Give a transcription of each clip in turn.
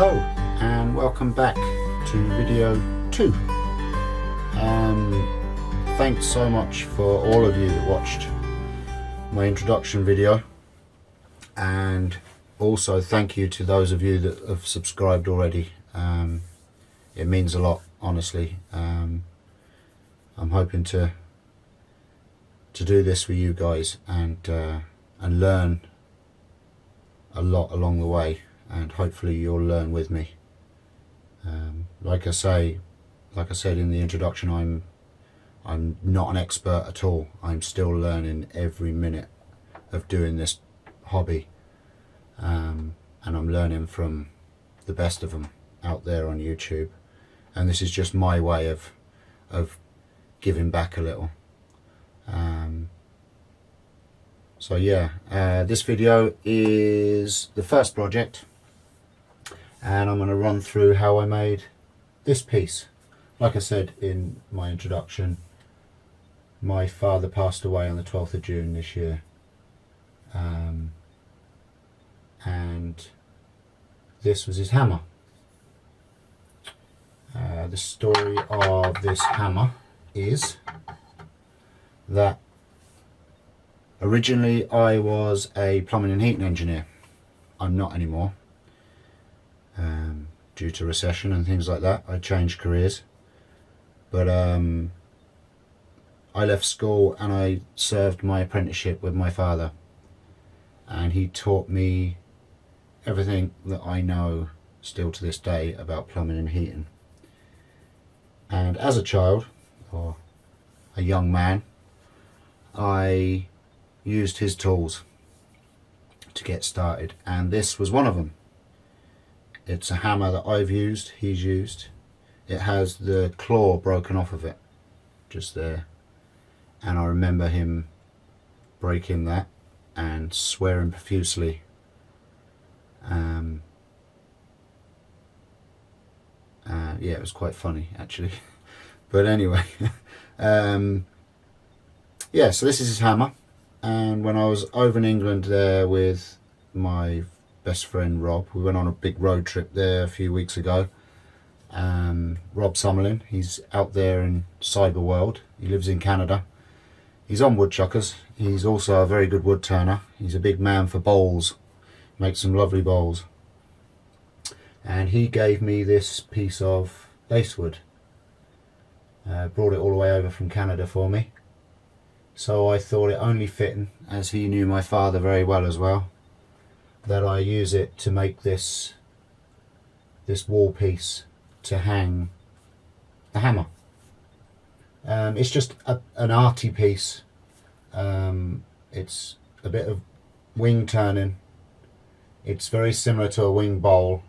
Hello and welcome back to video 2. Thanks so much for all of you that watched my introduction video, and also thank you to those of you that have subscribed already. It means a lot, honestly. I'm hoping to do this with you guys and learn a lot along the way, and hopefully you'll learn with me. Like I said in the introduction, I'm not an expert at all. I'm still learning every minute of doing this hobby, and I'm learning from the best of them out there on YouTube, and this is just my way of giving back a little. So yeah, this video is the first project, and I'm going to run through how I made this piece. Like I said in my introduction, my father passed away on the 12th of June this year, and this was his hammer. The story of this hammer is that originally I was a plumbing and heating engineer. I'm not anymore. Due to recession and things like that, I changed careers. But I left school and I served my apprenticeship with my father, and he taught me everything that I know still to this day about plumbing and heating. And as a child, or a young man, I used his tools to get started, and this was one of them. It's a hammer that I've used, he's used. It has the claw broken off of it, just there. And I remember him breaking that and swearing profusely. Yeah, it was quite funny actually. But anyway, yeah, so this is his hammer. And when I was over in England there with my best friend Rob, we went on a big road trip there a few weeks ago. Rob Summerlin, he's out there in cyber world. He lives in Canada. He's on woodchuckers. He's also a very good wood turner. He's a big man for bowls, makes some lovely bowls. And he gave me this piece of lacewood, brought it all the way over from Canada for me. So I thought it only fitting, as he knew my father very well as well, that I use it to make this wall piece to hang the hammer. It's just an arty piece. It's a bit of wing turning. It's very similar to a wing bowl.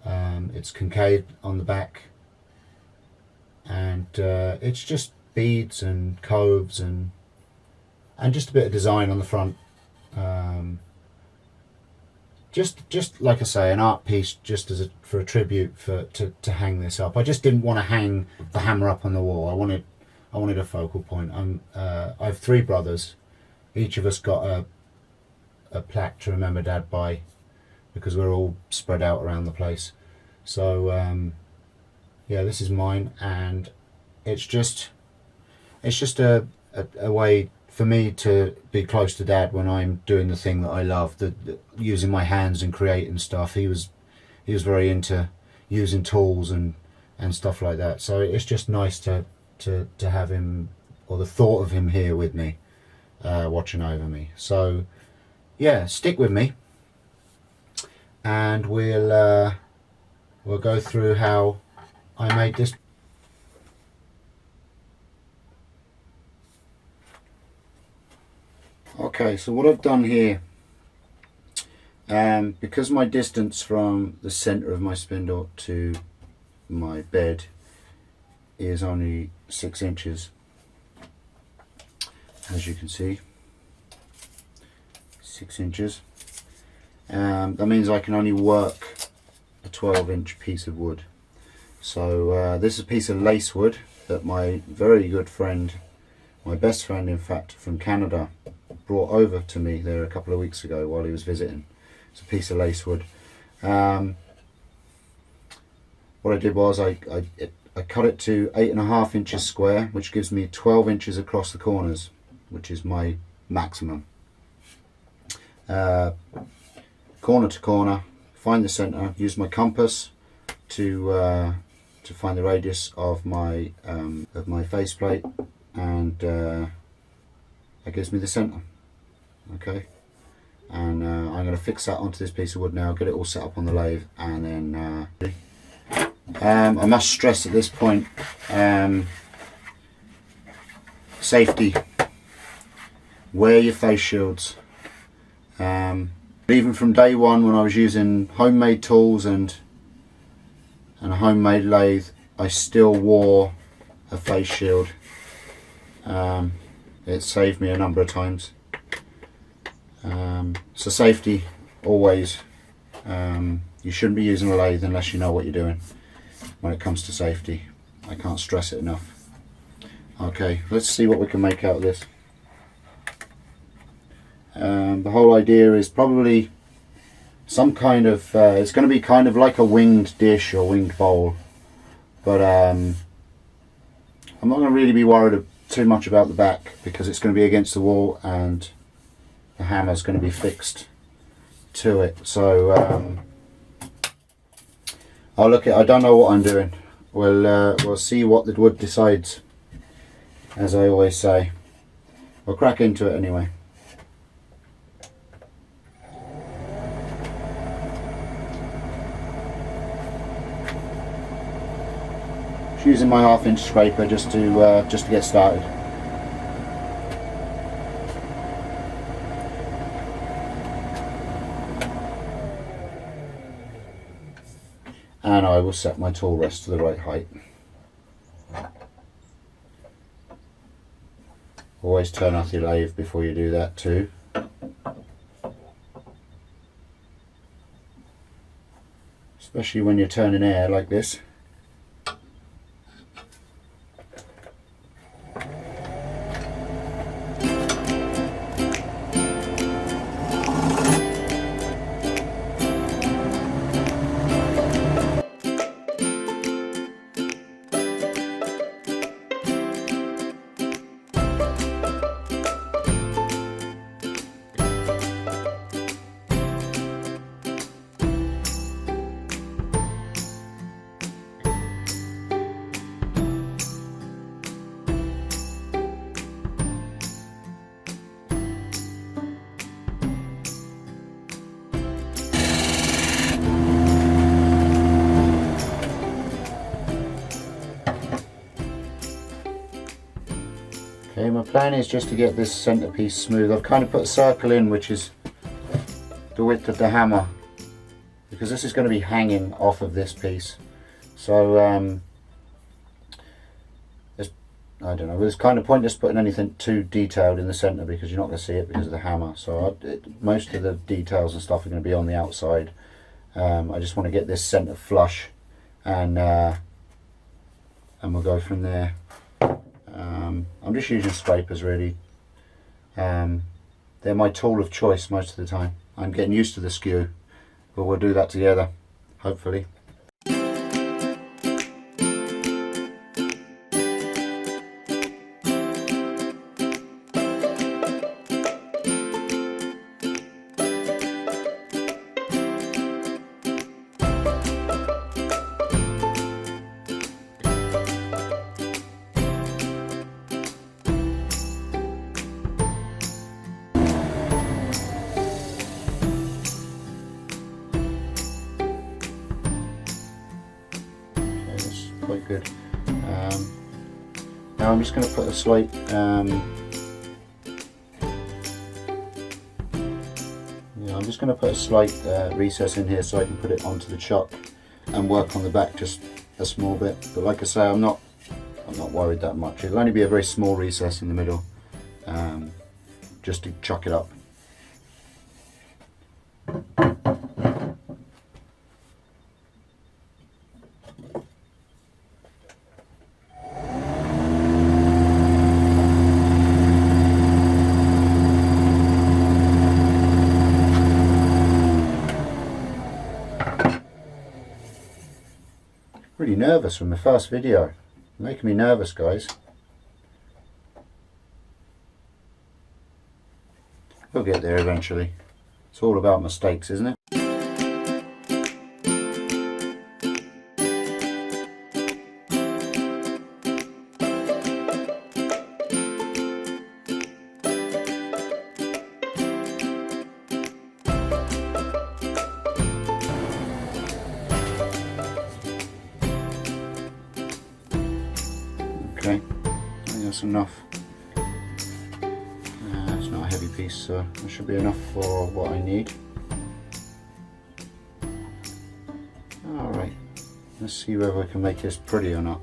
It's concave on the back, and it's just beads and coves and just a bit of design on the front. Just like I say, an art piece, just as for a tribute to hang this up. I just didn't want to hang the hammer up on the wall. I wanted a focal point. I have 3 brothers. Each of us got a plaque to remember Dad by, because we're all spread out around the place. So yeah, this is mine, and it's just a way for me to be close to Dad when I'm doing the thing that I love, using my hands and creating stuff. He was very into using tools and stuff like that. So it's just nice to have him, or the thought of him, here with me, watching over me. So yeah, stick with me, and we'll go through how I made this. Okay, so what I've done here, because my distance from the center of my spindle to my bed is only 6 inches, as you can see, 6 inches, that means I can only work a 12-inch piece of wood. So this is a piece of lacewood that my very good friend, my best friend in fact, from Canada, brought over to me there a couple of weeks ago while he was visiting. It's a piece of lacewood. what I did was I cut it to 8.5 inches square, which gives me 12 inches across the corners, which is my maximum. Corner to corner, find the center, use my compass to find the radius of my faceplate, and that gives me the center. Okay, and I'm going to fix that onto this piece of wood now, get it all set up on the lathe, and then I must stress at this point, safety. Wear your face shields. Even from day one, when I was using homemade tools and a homemade lathe, I still wore a face shield. It saved me a number of times. So safety, always. You shouldn't be using a lathe unless you know what you're doing when it comes to safety. I can't stress it enough. Okay, let's see what we can make out of this. The whole idea is probably some kind of, it's going to be kind of like a winged dish or winged bowl, but I'm not going to really be worried too much about the back, because it's going to be against the wall and the hammer's going to be fixed to it. So I don't know what I'm doing. We'll see what the wood decides, as I always say. We'll crack into it anyway. Using my 1/2 inch scraper just to get started. And I will set my tool rest to the right height. Always turn off your lathe before you do that too. Especially when you're turning air like this. Okay, my plan is just to get this centerpiece smooth. I've kind of put a circle in, which is the width of the hammer, because this is going to be hanging off of this piece. So I don't know, it's kind of pointless putting anything too detailed in the center, because you're not going to see it because of the hammer. So most of the details and stuff are going to be on the outside. I just want to get this center flush, and we'll go from there. I'm just using scrapers really. They're my tool of choice most of the time. I'm getting used to the skew, but we'll do that together, hopefully. Quite good. Now I'm just going to put a slight recess in here so I can put it onto the chuck and work on the back just a small bit. But like I say, I'm not worried that much. It'll only be a very small recess in the middle, just to chuck it up. Really nervous from the first video. Making me nervous, guys. We'll get there eventually. It's all about mistakes, isn't it? Okay, I think that's enough. It's not a heavy piece, so that should be enough for what I need. Alright, let's see whether I can make this pretty or not.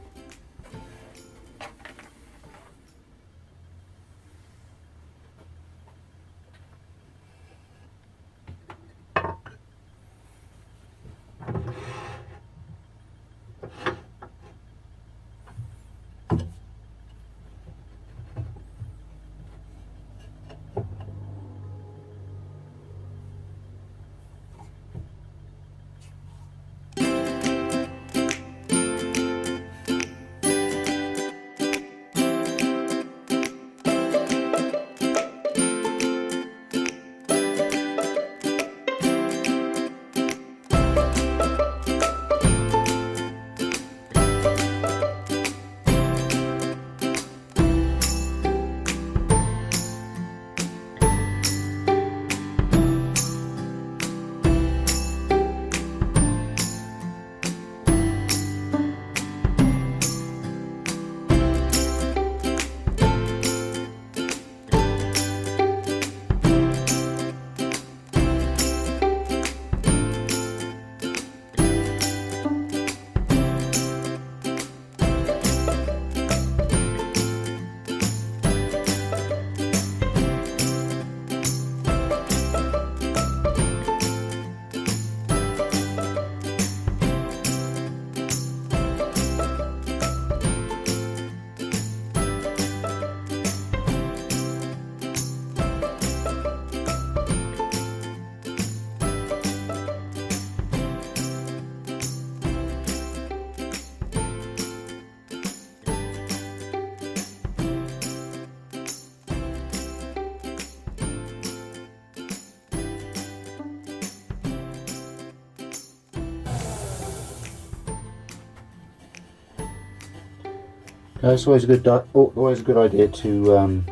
It's always a good idea to you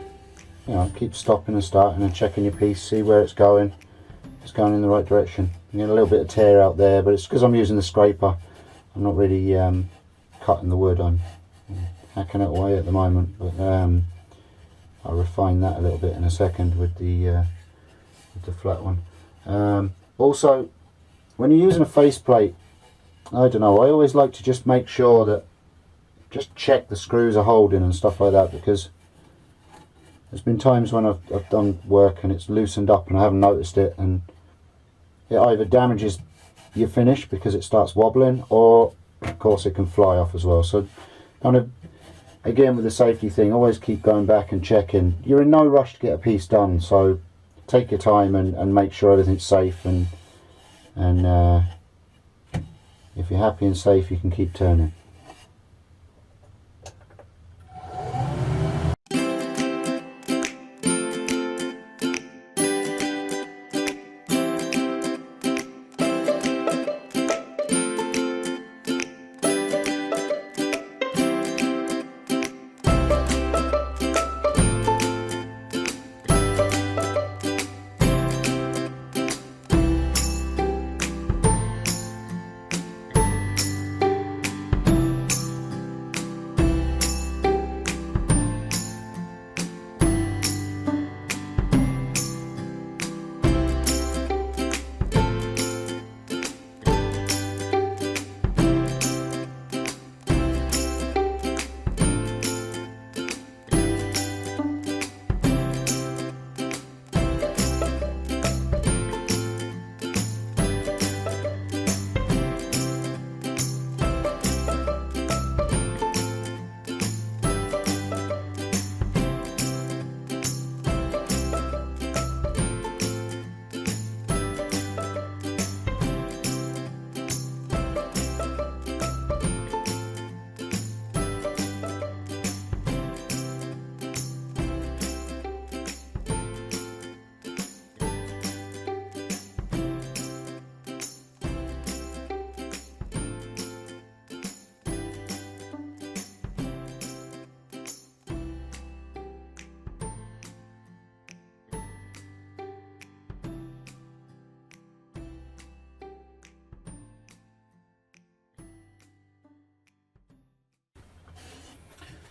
know, keep stopping and starting and checking your piece, see where it's going. If it's going in the right direction. You get a little bit of tear out there, but it's because I'm using the scraper. I'm not really cutting the wood. I'm hacking it away at the moment, but I'll refine that a little bit in a second with the flat one. Also, when you're using a faceplate, I don't know, I always like to just make sure that, just check the screws are holding and stuff like that, because there's been times when I've done work and it's loosened up and I haven't noticed it, and it either damages your finish because it starts wobbling, or of course it can fly off as well. So kind of, again with the safety thing, always keep going back and checking. You're in no rush to get a piece done, so take your time and make sure everything's safe, and if you're happy and safe, you can keep turning.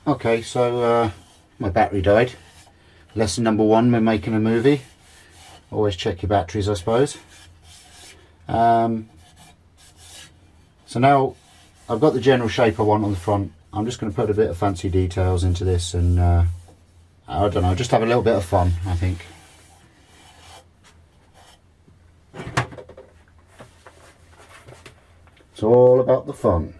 Okay, so my battery died. Lesson number one when making a movie. Always check your batteries, I suppose. So now I've got the general shape I want on the front. I'm just going to put a bit of fancy details into this and I don't know, just have a little bit of fun, I think. It's all about the fun.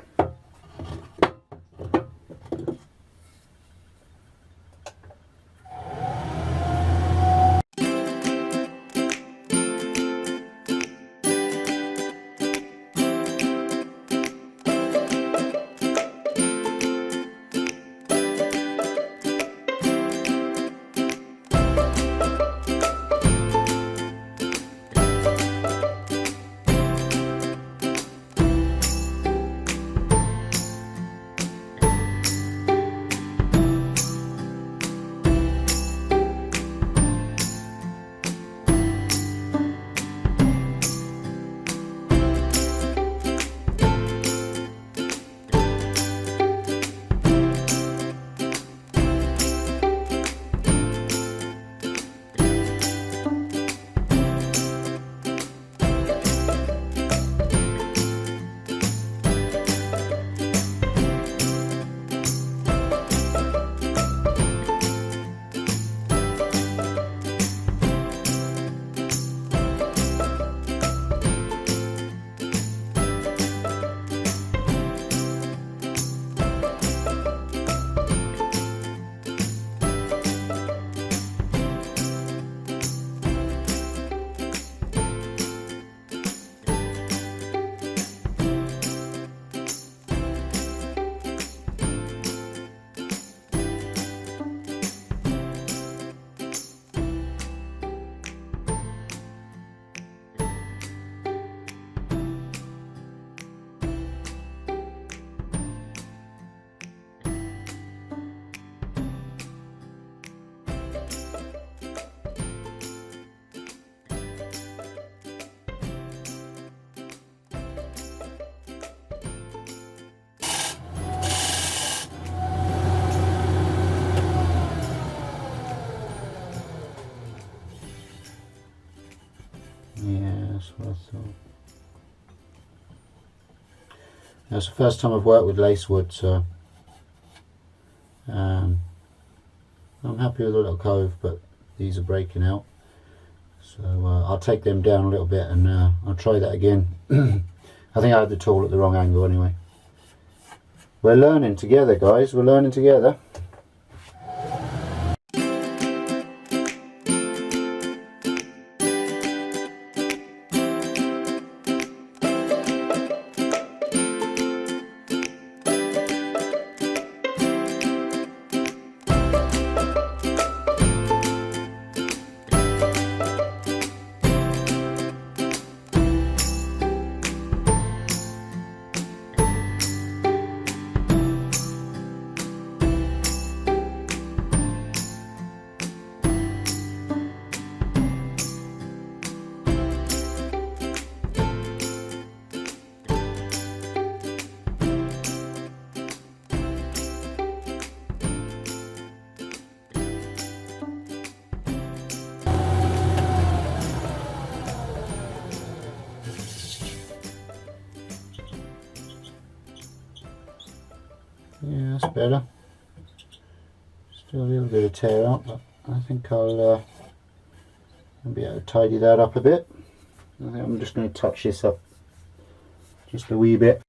That's what I thought. That's the first time I've worked with lacewood, so I'm happy with the little cove, but these are breaking out, so I'll take them down a little bit and I'll try that again. I think I had the tool at the wrong angle anyway. We're learning together, guys, we're learning together. Yeah, that's better. Still a little bit of tear out, but I think I'll be able to tidy that up a bit. I think I'm just going to touch this up just a wee bit.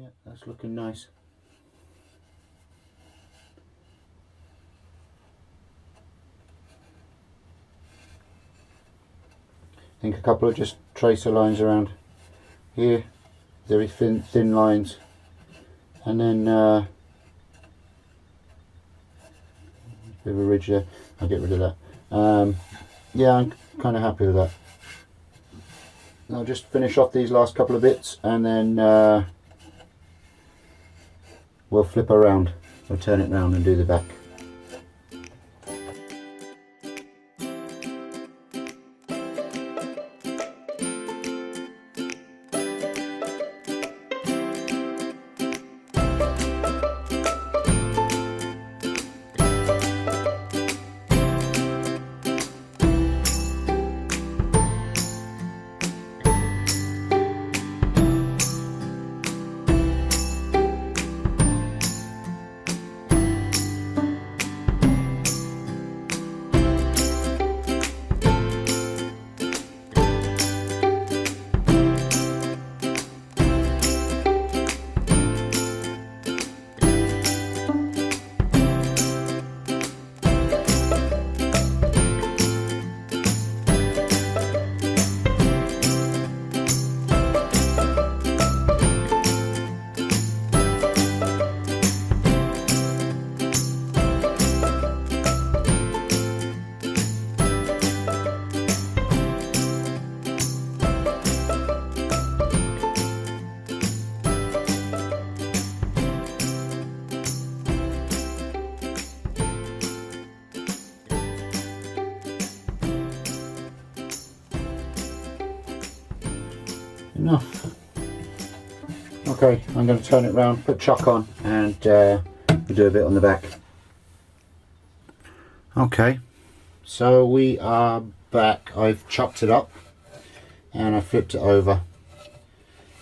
Yeah, that's looking nice. I think a couple of just tracer lines around here, very thin lines, and then a bit of a ridge there. I'll get rid of that. Yeah, I'm kind of happy with that. I'll just finish off these last couple of bits, and then we'll flip around. We'll turn it round and do the back. Enough. Okay, I'm going to turn it round, put chuck on, and we'll do a bit on the back. Okay, so we are back. I've chucked it up and I flipped it over.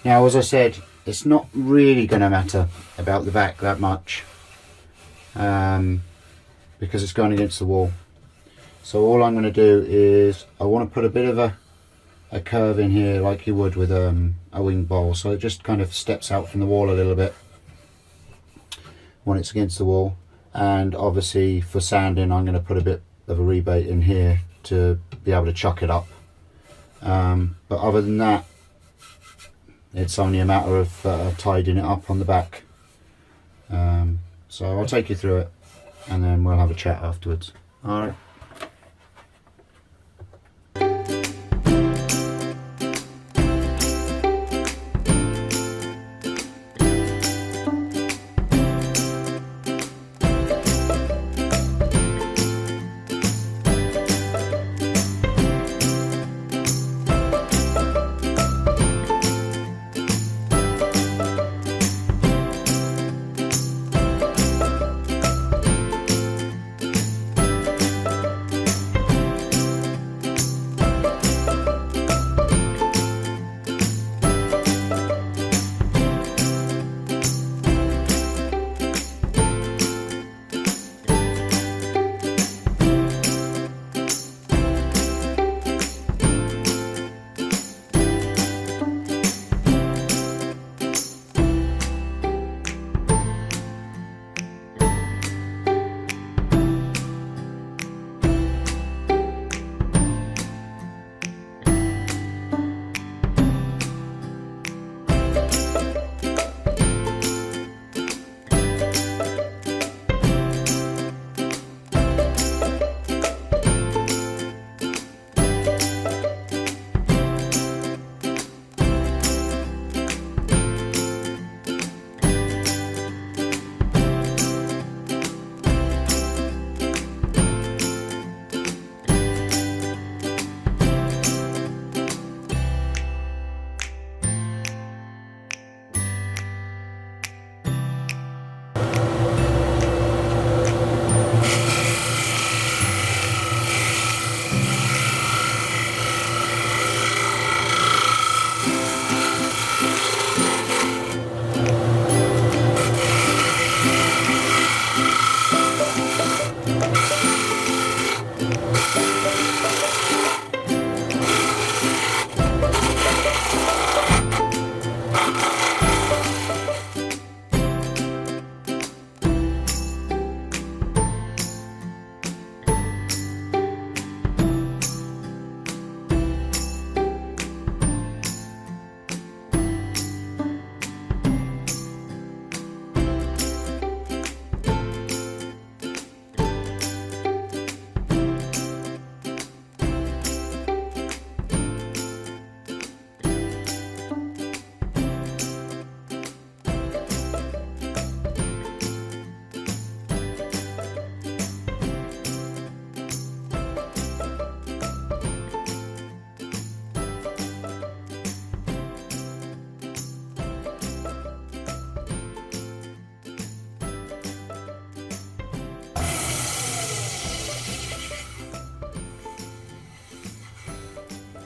Now, as I said, it's not really going to matter about the back that much because it's going against the wall. So all I'm going to do is I want to put a bit of a curve in here like you would with a wing bowl, so it just kind of steps out from the wall a little bit when it's against the wall. And obviously for sanding I'm going to put a bit of a rebate in here to be able to chuck it up, but other than that it's only a matter of tidying it up on the back. So I'll take you through it and then we'll have a chat afterwards. Alright.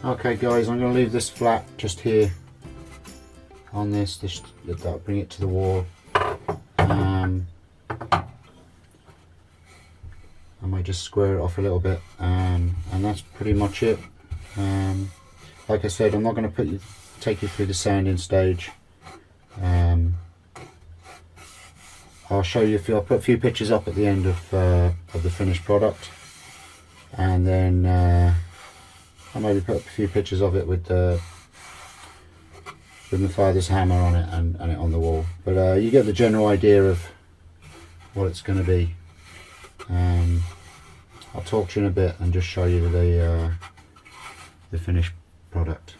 Okay guys, I'm going to leave this flat just here on this, that'll bring it to the wall. I might just square it off a little bit, and that's pretty much it. Like I said, I'm not going to take you through the sanding stage. I'll show you I'll put a few pictures up at the end of the finished product, and then I'll maybe put up a few pictures of it with my father's hammer on it and it on the wall. But you get the general idea of what it's going to be. I'll talk to you in a bit and just show you the finished product.